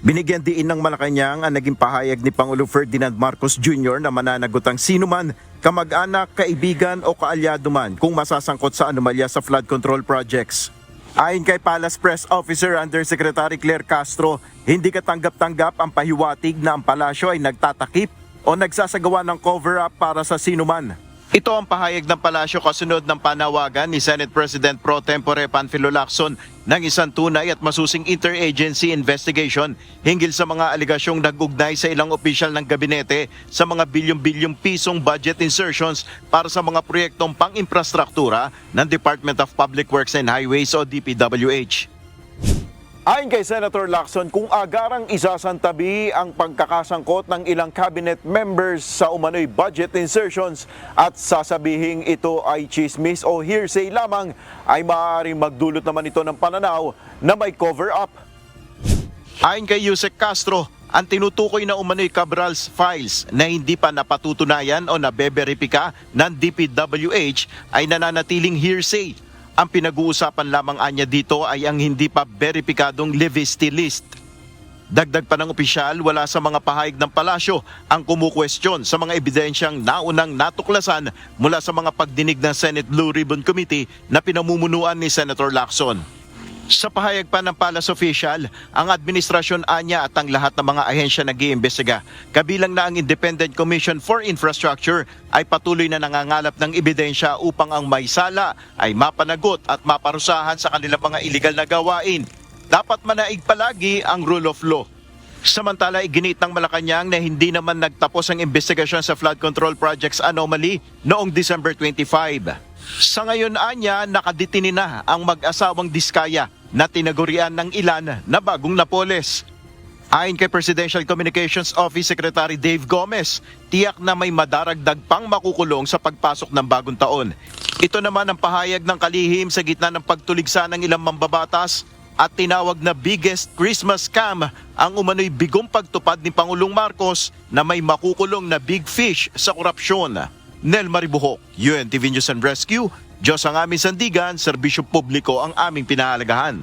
Binigyan diin ng Malacanang ang naging pahayag ni Pangulo Ferdinand Marcos Jr. na mananagot ang sinuman, kamag-anak, kaibigan o kaalyado man kung masasangkot sa anomalya sa flood control projects. Ayon kay Palace Press Officer Undersecretary Claire Castro, hindi katanggap-tanggap ang pahiwatig na ang palasyo ay nagtatakip o nagsasagawa ng cover-up para sa sinuman. Ito ang pahayag ng palasyo kasunod ng panawagan ni Senate President Pro Tempore Panfilo Lacson ng isang tunay at masusing interagency investigation hinggil sa mga aligasyong nag-ugnay sa ilang opisyal ng gabinete sa mga bilyong-bilyong pisong budget insertions para sa mga proyektong pang-infrastruktura ng Department of Public Works and Highways o DPWH. Ayon kay Senator Lacson, kung agarang isasantabi ang pagkakasangkot ng ilang cabinet members sa umano'y budget insertions at sasabihing ito ay chismis o hearsay lamang, ay maaaring magdulot naman ito ng pananaw na may cover-up. Ayon kay Yusek Castro, ang tinutukoy na umano'y Cabral's files na hindi pa napatutunayan o nabeberipika ng DPWH ay nananatiling hearsay. Ang pinag-uusapan lamang anya dito ay ang hindi pa beripikadong Livisti list. Dagdag pa ng opisyal, wala sa mga pahayag ng palasyo ang kumukwestiyon sa mga ebidensyang naunang natuklasan mula sa mga pagdinig ng Senate Blue Ribbon Committee na pinamumunuan ni Senator Lacson. Sa pahayag pa ng Palace official, ang administrasyon anya at ang lahat ng mga ahensya nag-iimbestiga, kabilang na ang Independent Commission for Infrastructure, ay patuloy na nangangalap ng ebidensya upang ang may sala ay mapanagot at maparusahan sa kanilang mga iligal na gawain. Dapat manaig palagi ang rule of law. Samantala, iginit ng Malacanang na hindi naman nagtapos ang investigasyon sa flood control projects anomaly noong December 25. Sa ngayon anya, nakadetini na ang mag-asawang Diskaya na tinagurian ng ilan na bagong Napoles. Ayon kay Presidential Communications Office Secretary Dave Gomez, tiyak na may madaragdag pang makukulong sa pagpasok ng bagong taon. Ito naman ang pahayag ng kalihim sa gitna ng pagtuligsa ng ilang mambabatas at tinawag na biggest Christmas scam ang umano'y bigong pagtupad ni Pangulong Marcos na may makukulong na big fish sa korupsyon. Nel Maribuhok, UNTV News and Rescue, Diyos ang aming sandigan, serbisyo publiko ang aming pinahalagahan.